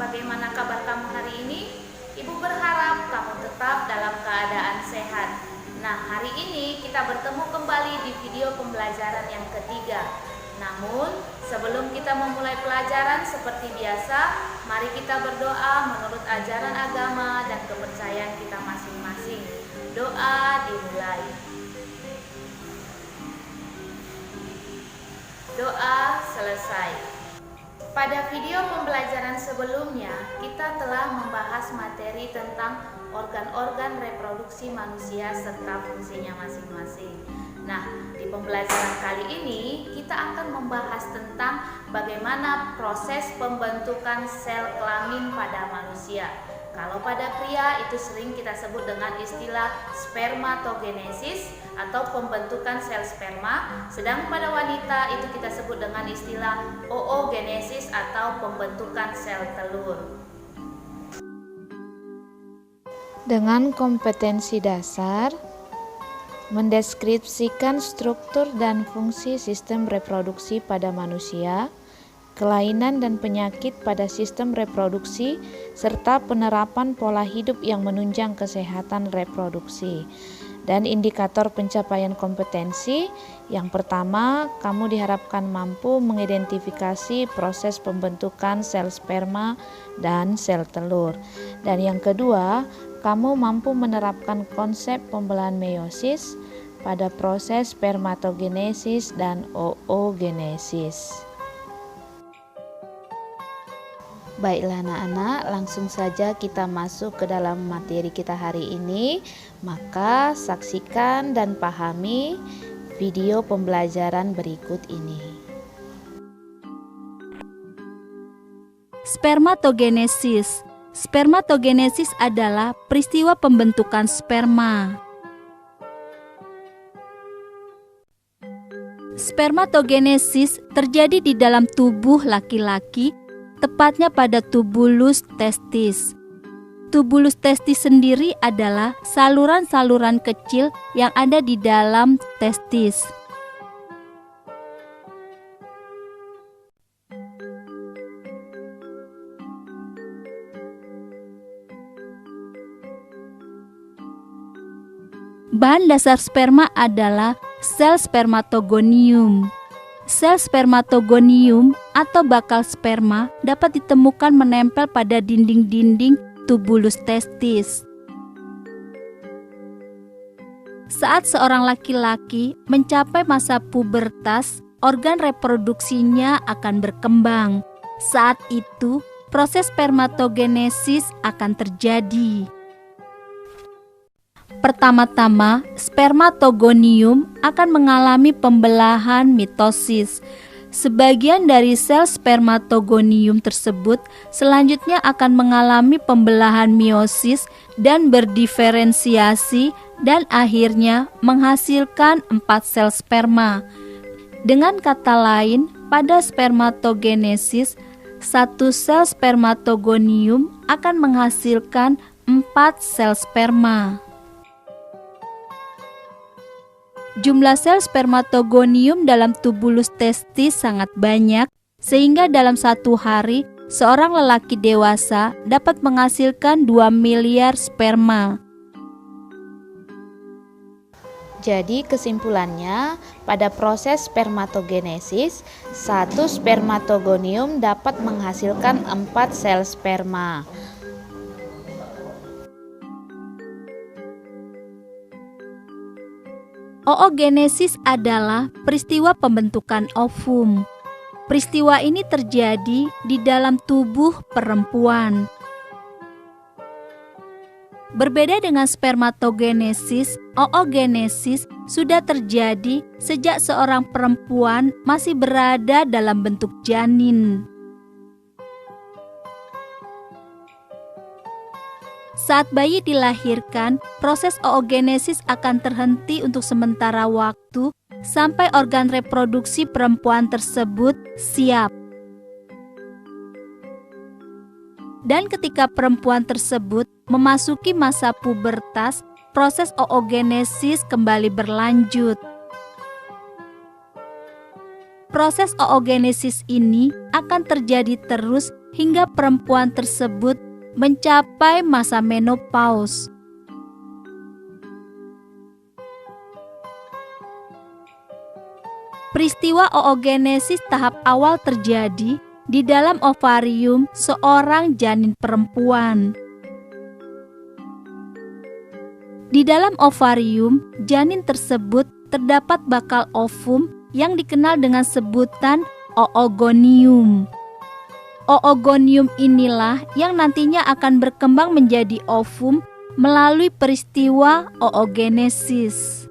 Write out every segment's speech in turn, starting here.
bagaimana kabar kamu hari ini? Ibu berharap kamu tetap dalam keadaan sehat. Nah, hari ini kita bertemu kembali di video pembelajaran yang ketiga. Namun, sebelum kita memulai pelajaran seperti biasa, mari kita berdoa menurut ajaran agama dan kepercayaan kita masing-masing. Doa dimulai. Doa selesai. Pada video pembelajaran sebelumnya, kita telah membahas materi tentang organ-organ reproduksi manusia serta fungsinya masing-masing. Nah, di pembelajaran kali ini kita akan membahas tentang bagaimana proses pembentukan sel kelamin pada manusia. Kalau pada pria itu sering kita sebut dengan istilah spermatogenesis atau pembentukan sel sperma, sedang pada wanita itu kita sebut dengan istilah oogenesis atau pembentukan sel telur. Dengan kompetensi dasar, mendeskripsikan struktur dan fungsi sistem reproduksi pada manusia, kelainan dan penyakit pada sistem reproduksi, serta penerapan pola hidup yang menunjang kesehatan reproduksi. Dan indikator pencapaian kompetensi, yang pertama, kamu diharapkan mampu mengidentifikasi proses pembentukan sel sperma dan sel telur. Dan yang kedua, kamu mampu menerapkan konsep pembelahan meiosis pada proses spermatogenesis dan oogenesis. Baiklah anak-anak, langsung saja kita masuk ke dalam materi kita hari ini. Maka saksikan dan pahami video pembelajaran berikut ini. Spermatogenesis. Spermatogenesis adalah peristiwa pembentukan sperma. Spermatogenesis terjadi di dalam tubuh laki-laki, tepatnya pada tubulus testis. Tubulus testis sendiri adalah saluran-saluran kecil yang ada di dalam testis. Bahan dasar sperma adalah sel spermatogonium. Sel spermatogonium atau bakal sperma dapat ditemukan menempel pada dinding-dinding tubulus testis. Saat seorang laki-laki mencapai masa pubertas, organ reproduksinya akan berkembang. Saat itu, proses spermatogenesis akan terjadi. Pertama-tama, spermatogonium akan mengalami pembelahan mitosis. Sebagian dari sel spermatogonium tersebut selanjutnya akan mengalami pembelahan meiosis dan berdiferensiasi dan akhirnya menghasilkan 4 sel sperma. Dengan kata lain, pada spermatogenesis, satu sel spermatogonium akan menghasilkan 4 sel sperma. Jumlah sel spermatogonium dalam tubulus testis sangat banyak, sehingga dalam satu hari, seorang lelaki dewasa dapat menghasilkan 2 miliar sperma. Jadi kesimpulannya, pada proses spermatogenesis, satu spermatogonium dapat menghasilkan 4 sel sperma. Oogenesis adalah peristiwa pembentukan ovum. Peristiwa ini terjadi di dalam tubuh perempuan. Berbeda dengan spermatogenesis, oogenesis sudah terjadi sejak seorang perempuan masih berada dalam bentuk janin. Saat bayi dilahirkan, proses oogenesis akan terhenti untuk sementara waktu sampai organ reproduksi perempuan tersebut siap. Dan ketika perempuan tersebut memasuki masa pubertas, proses oogenesis kembali berlanjut. Proses oogenesis ini akan terjadi terus hingga perempuan tersebut mencapai masa menopause. Peristiwa oogenesis tahap awal terjadi di dalam ovarium seorang janin perempuan. Di dalam ovarium, janin tersebut terdapat bakal ovum yang dikenal dengan sebutan oogonium. Oogonium inilah yang nantinya akan berkembang menjadi ovum melalui peristiwa oogenesis.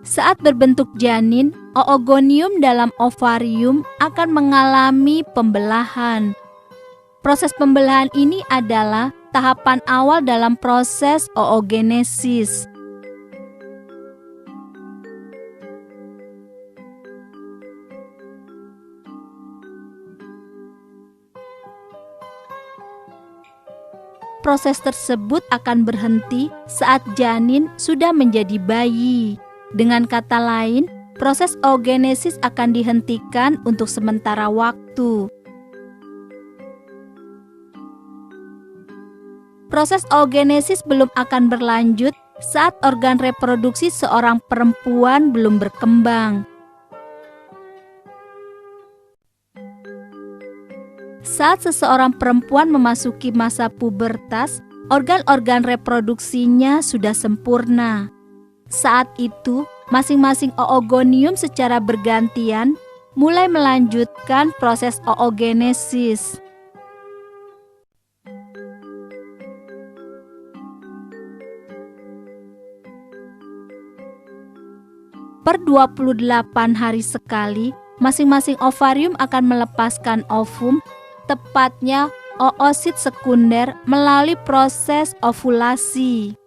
Saat berbentuk janin, oogonium dalam ovarium akan mengalami pembelahan. Proses pembelahan ini adalah tahapan awal dalam proses oogenesis. Proses tersebut akan berhenti saat janin sudah menjadi bayi. Dengan kata lain, proses oogenesis akan dihentikan untuk sementara waktu. Proses oogenesis belum akan berlanjut saat organ reproduksi seorang perempuan belum berkembang. Saat seseorang perempuan memasuki masa pubertas, organ-organ reproduksinya sudah sempurna. Saat itu, masing-masing oogonium secara bergantian mulai melanjutkan proses oogenesis. Per 28 hari sekali, masing-masing ovarium akan melepaskan ovum, tepatnya oosit sekunder melalui proses ovulasi.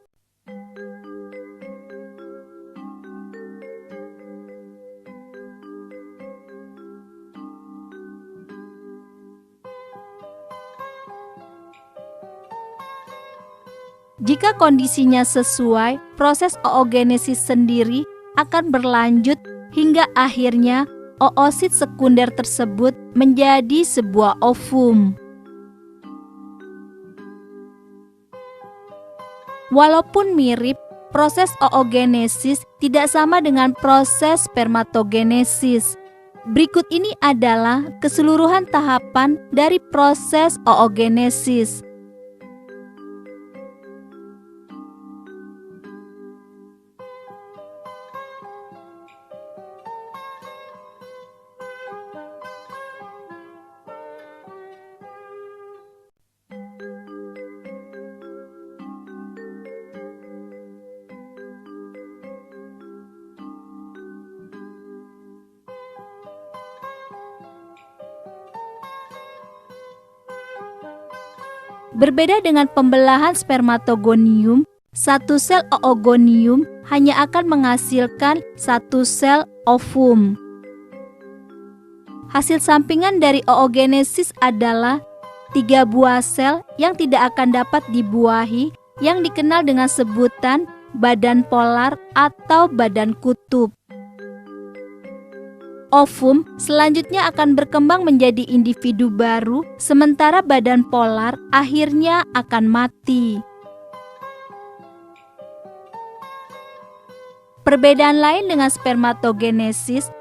Jika kondisinya sesuai, proses oogenesis sendiri akan berlanjut hingga akhirnya oosit sekunder tersebut menjadi sebuah ovum. Walaupun mirip, proses oogenesis tidak sama dengan proses spermatogenesis. Berikut ini adalah keseluruhan tahapan dari proses oogenesis. Berbeda dengan pembelahan spermatogonium, satu sel oogonium hanya akan menghasilkan satu sel ovum. Hasil sampingan dari oogenesis adalah 3 buah sel yang tidak akan dapat dibuahi yang dikenal dengan sebutan badan polar atau badan kutub. Ovum selanjutnya akan berkembang menjadi individu baru, sementara badan polar akhirnya akan mati. Perbedaan lain dengan spermatogenesis,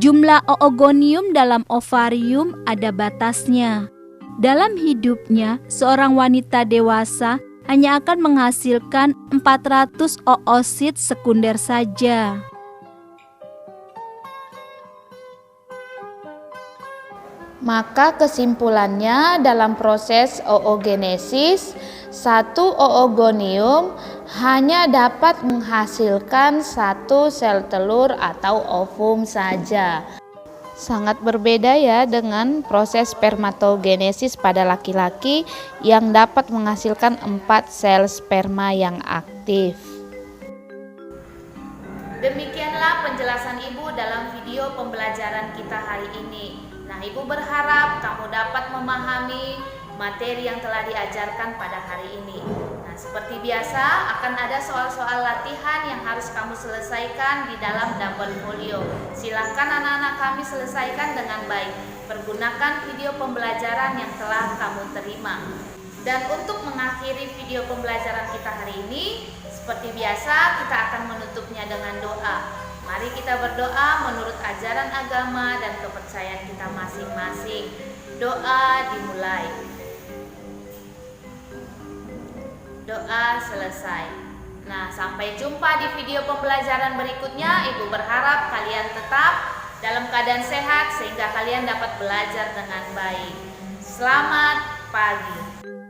jumlah oogonium dalam ovarium ada batasnya. Dalam hidupnya, seorang wanita dewasa hanya akan menghasilkan 400 oosit sekunder saja. Maka kesimpulannya dalam proses oogenesis, satu oogonium hanya dapat menghasilkan satu sel telur atau ovum saja. Sangat berbeda ya dengan proses spermatogenesis pada laki-laki yang dapat menghasilkan 4 sel sperma yang aktif. Demikianlah penjelasan Ibu dalam video pembelajaran kita hari ini. Nah, Ibu berharap kamu dapat memahami materi yang telah diajarkan pada hari ini. Nah, seperti biasa akan ada soal-soal latihan yang harus kamu selesaikan di dalam double folio. Silakan anak-anak kami selesaikan dengan baik. Pergunakan video pembelajaran yang telah kamu terima. Dan untuk mengakhiri video pembelajaran kita hari ini, seperti biasa kita akan menutupnya dengan doa. Mari kita berdoa menurut ajaran agama dan kepercayaan kita masing-masing. Doa dimulai. Doa selesai. Nah, sampai jumpa di video pembelajaran berikutnya. Ibu berharap kalian tetap dalam keadaan sehat sehingga kalian dapat belajar dengan baik. Selamat pagi.